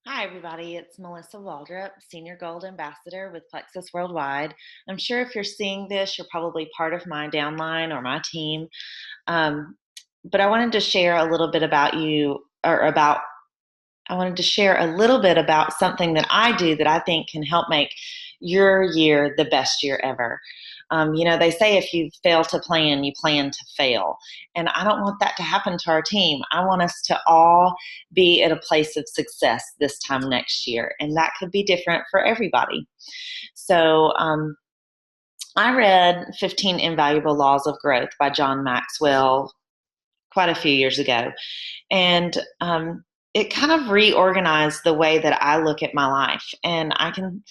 Hi, everybody. It's Melissa Waldrop, Senior Gold Ambassador with Plexus Worldwide. I'm sure if you're seeing this, you're probably part of my downline or my team. Um, but I wanted to share a little bit about you, or about, I wanted to share a little bit about something that I do that I think can help make your year the best year ever. They say if you fail to plan, you plan to fail. And I don't want that to happen to our team. I want us to all be at a place of success this time next year. And that could be different for everybody. So I read 15 Invaluable Laws of Growth by John Maxwell quite a few years ago. And it kind of reorganized the way that I look at my life. And I can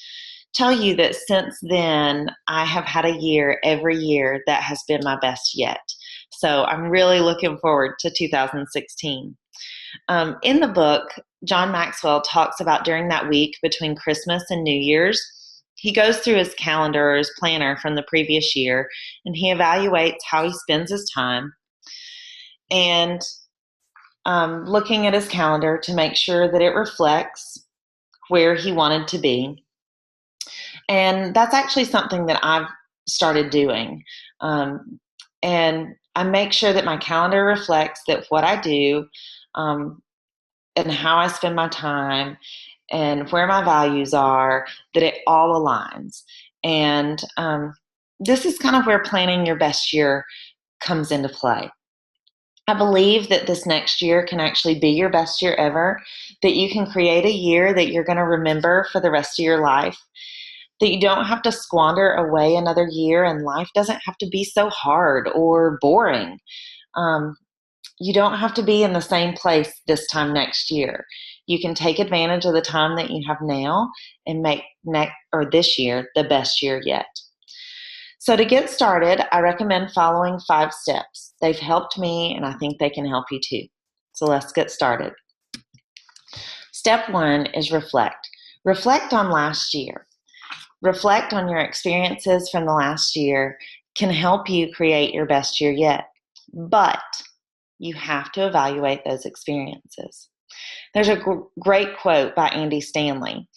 tell you that since then, I have had a year every year that has been my best yet. So I'm really looking forward to 2016. In the book, John Maxwell talks about during that week between Christmas and New Year's, he goes through his calendar or his planner from the previous year and he evaluates how he spends his time and looking at his calendar to make sure that it reflects where he wanted to be. And that's actually something that I've started doing. And I make sure that my calendar reflects that what I do um, and how I spend my time and where my values are, that it all aligns. And this is kind of where planning your best year comes into play. I believe that this next year can actually be your best year ever, that you can create a year that you're going to remember for the rest of your life, that you don't have to squander away another year, and life doesn't have to be so hard or boring. Um, you don't have to be in the same place this time next year. You can take advantage of the time that you have now and make this year the best year yet. So to get started, I recommend following 5 steps. They've helped me and I think they can help you too. So let's get started. Step 1 is reflect. Reflect on last year. Reflect on your experiences from the last year can help you create your best year yet. But you have to evaluate those experiences. There's a great quote by Andy Stanley.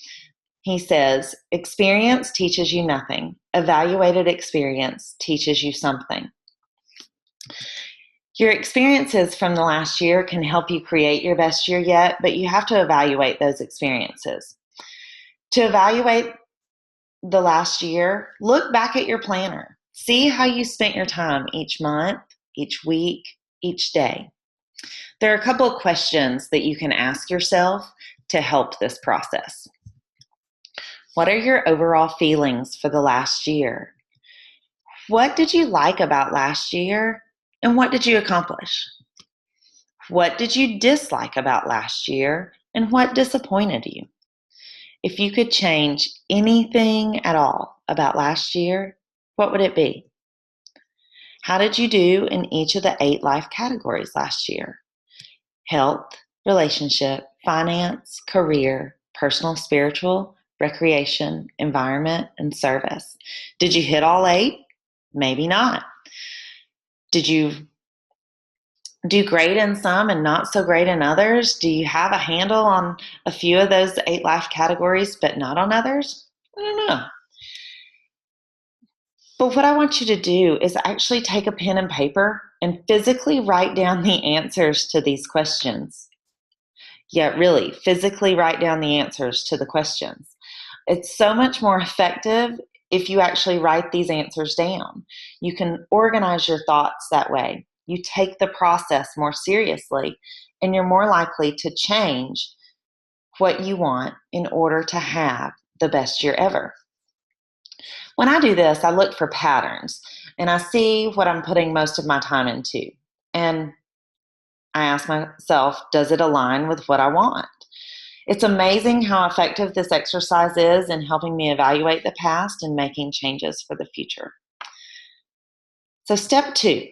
He says, "Experience teaches you nothing. Evaluated experience teaches you something." Your experiences from the last year can help you create your best year yet, but you have to evaluate those experiences. To evaluate the last year, look back at your planner. See how you spent your time each month, each week, each day. There are a couple of questions that you can ask yourself to help this process. What are your overall feelings for the last year? What did you like about last year, and what did you accomplish? What did you dislike about last year, and what disappointed you? If you could change anything at all about last year, what would it be? How did you do in each of the 8 life categories last year? Health, relationship, finance, career, personal, spiritual, recreation, environment, and service. Did you hit all 8? Maybe not. Did you do great in some and not so great in others? Do you have a handle on a few of those 8 life categories, but not on others? I don't know. But what I want you to do is actually take a pen and paper and physically write down the answers to these questions. Yeah, really, physically write down the answers to the questions. It's so much more effective if you actually write these answers down. You can organize your thoughts that way. You take the process more seriously, and you're more likely to change what you want in order to have the best year ever. When I do this, I look for patterns and I see what I'm putting most of my time into. And I ask myself, does it align with what I want? It's amazing how effective this exercise is in helping me evaluate the past and making changes for the future. So, step 2,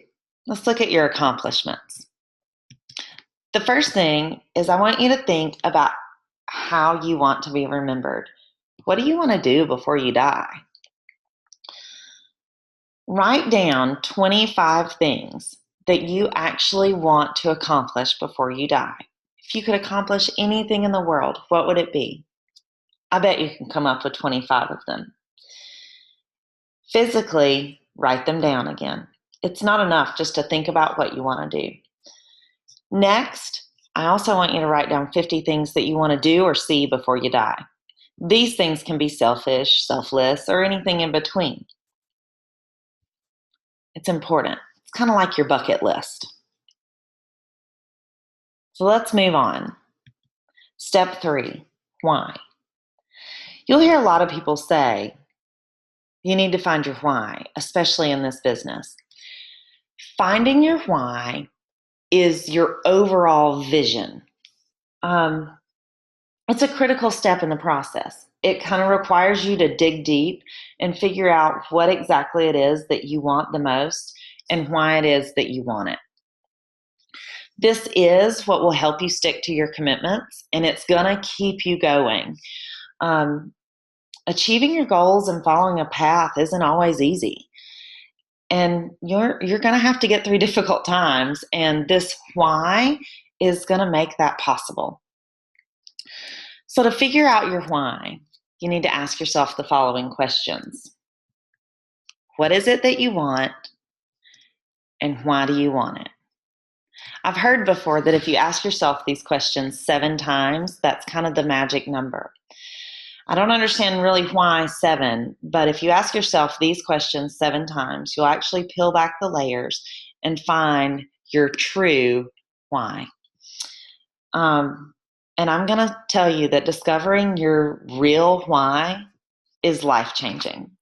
let's look at your accomplishments. The first thing is I want you to think about how you want to be remembered. What do you want to do before you die? Write down 25 things that you actually want to accomplish before you die. If you could accomplish anything in the world, what would it be? I bet you can come up with 25 of them. Physically, write them down again. It's not enough just to think about what you want to do. Next, I also want you to write down 50 things that you want to do or see before you die. These things can be selfish, selfless, or anything in between. It's important. It's kind of like your bucket list. So let's move on. Step 3, why? You'll hear a lot of people say, you need to find your why, especially in this business. Finding your why is your overall vision. It's a critical step in the process. It kind of requires you to dig deep and figure out what exactly it is that you want the most and why it is that you want it. This is what will help you stick to your commitments, and it's going to keep you going. Achieving your goals and following a path isn't always easy. And you're going to have to get through difficult times, and this why is going to make that possible. So to figure out your why, you need to ask yourself the following questions. What is it that you want, and why do you want it? I've heard before that if you ask yourself these questions 7 times, that's kind of the magic number. I don't understand really why 7, but if you ask yourself these questions 7 times, you'll actually peel back the layers and find your true why. And I'm going to tell you that discovering your real why is life-changing.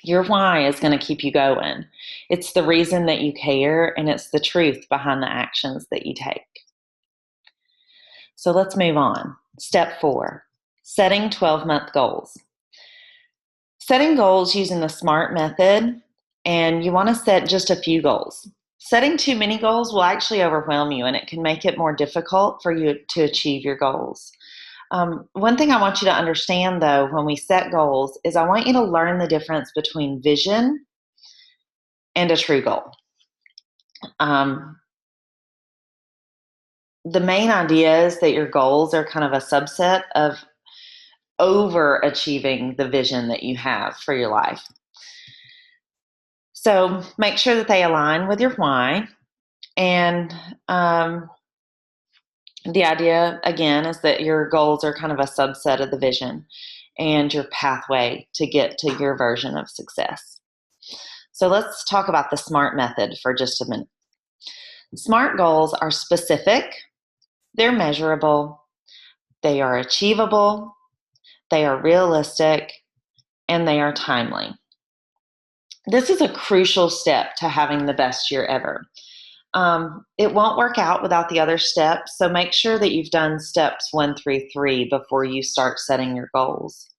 Your why is going to keep you going. It's the reason that you care, and it's the truth behind the actions that you take. So let's move on. Step 4, setting 12-month goals. Setting goals using the SMART method, and you want to set just a few goals. Setting too many goals will actually overwhelm you, and it can make it more difficult for you to achieve your goals. One thing I want you to understand, though, when we set goals is I want you to learn the difference between vision and a true goal. The main idea is that your goals are kind of a subset of overachieving the vision that you have for your life. So make sure that they align with your why. And the idea, again, is that your goals are kind of a subset of the vision and your pathway to get to your version of success. So let's talk about the SMART method for just a minute. SMART goals are specific, they're measurable, they are achievable, they are realistic, and they are timely. This is a crucial step to having the best year ever. It won't work out without the other steps, so make sure that you've done steps 1 through 3 before you start setting your goals.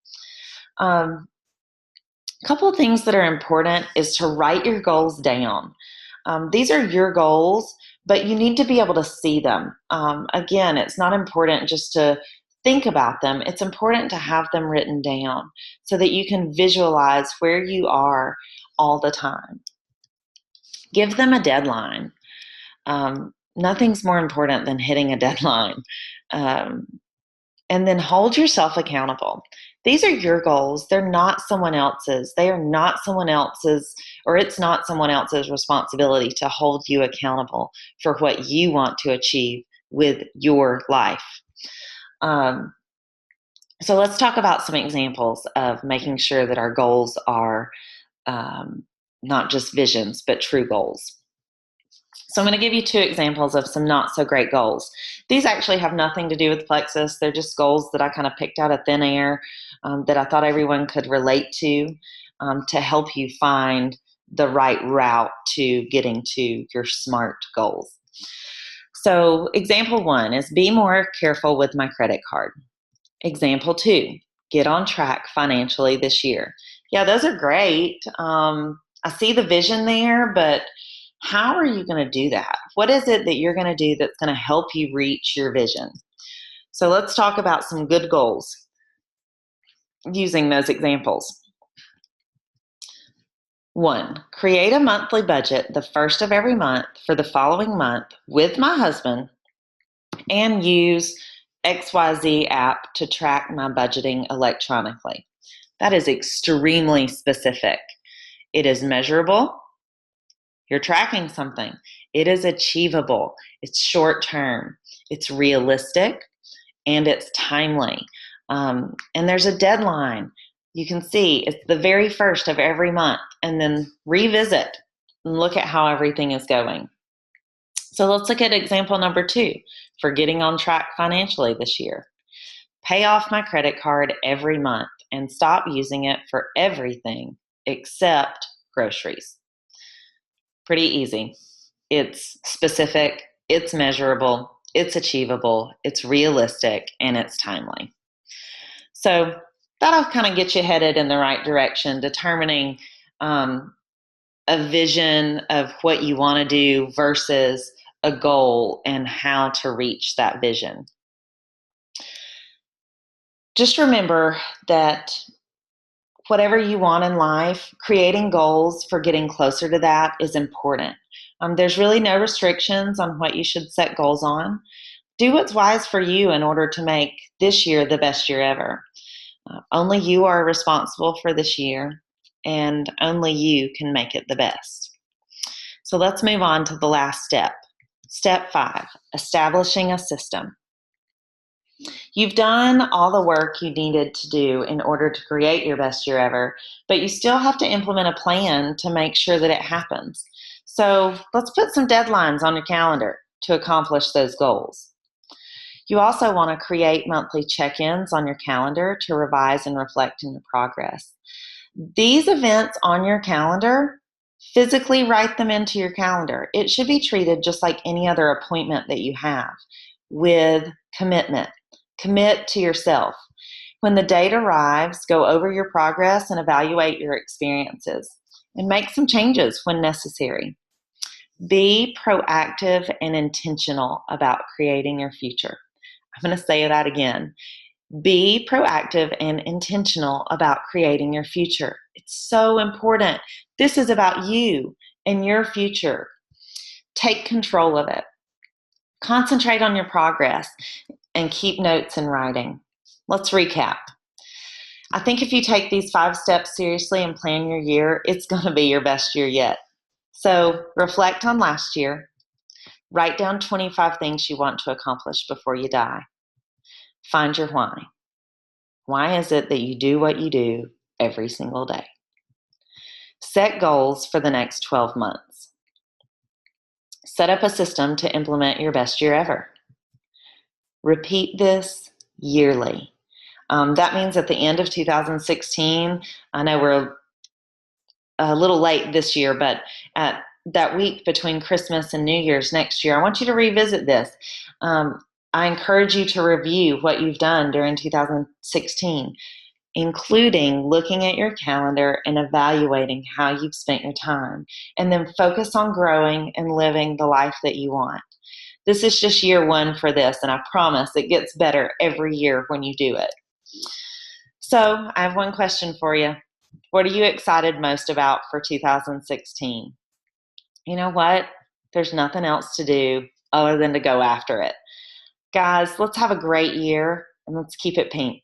A couple of things that are important is to write your goals down. These are your goals, but you need to be able to see them. Again, it's not important just to think about them. It's important to have them written down so that you can visualize where you are all the time. Give them a deadline. Nothing's more important than hitting a deadline. And then hold yourself accountable. These are your goals. They're not someone else's. They are not someone else's, or it's not someone else's responsibility to hold you accountable for what you want to achieve with your life. So let's talk about some examples of making sure that our goals are not just visions, but true goals. So I'm going to give you 2 examples of some not so great goals. These actually have nothing to do with Plexus. They're just goals that I kind of picked out of thin air that I thought everyone could relate to help you find the right route to getting to your SMART goals. So example 1 is be more careful with my credit card. Example 2, get on track financially this year. Yeah, those are great. I see the vision there, but how are you going to do that? What is it that you're going to do that's going to help you reach your vision? So let's talk about some good goals using those examples. 1, create a monthly budget the first of every month for the following month with my husband and use XYZ app to track my budgeting electronically. That is extremely specific. It is measurable. You're tracking something. It is achievable. It's short term. It's realistic, and it's timely. And there's a deadline. You can see it's the very first of every month, and then revisit and look at how everything is going. So let's look at example number 2 for getting on track financially this year. Pay off my credit card every month and stop using it for everything except groceries. Pretty easy. It's specific, it's measurable, it's achievable, it's realistic, and it's timely. So that'll kind of get you headed in the right direction, determining a vision of what you want to do versus a goal and how to reach that vision. Just remember that whatever you want in life, creating goals for getting closer to that is important. There's really no restrictions on what you should set goals on. Do what's wise for you in order to make this year the best year ever. Only you are responsible for this year, and only you can make it the best. So let's move on to the last step. Step 5, establishing a system. You've done all the work you needed to do in order to create your best year ever, but you still have to implement a plan to make sure that it happens. So let's put some deadlines on your calendar to accomplish those goals. You also want to create monthly check-ins on your calendar to revise and reflect on your progress. These events on your calendar, physically write them into your calendar. It should be treated just like any other appointment that you have, with commitment. Commit to yourself. When the date arrives, go over your progress and evaluate your experiences, and make some changes when necessary. Be proactive and intentional about creating your future. I'm going to say that again. Be proactive and intentional about creating your future. It's so important. This is about you and your future. Take control of it. Concentrate on your progress and keep notes in writing. Let's recap. I think if you take these 5 steps seriously and plan your year, it's going to be your best year yet. So reflect on last year. Write down 25 things you want to accomplish before you die. Find your why. Why is it that you do what you do every single day? Set goals for the next 12 months. Set up a system to implement your best year ever. Repeat this yearly. That means at the end of 2016, I know we're a little late this year, but at that week between Christmas and New Year's next year, I want you to revisit this. I encourage you to review what you've done during 2016, including looking at your calendar and evaluating how you've spent your time, and then focus on growing and living the life that you want. This is just year 1 for this, and I promise it gets better every year when you do it. So I have one question for you. What are you excited most about for 2016? You know what? There's nothing else to do other than to go after it. Guys, let's have a great year, and let's keep it pink.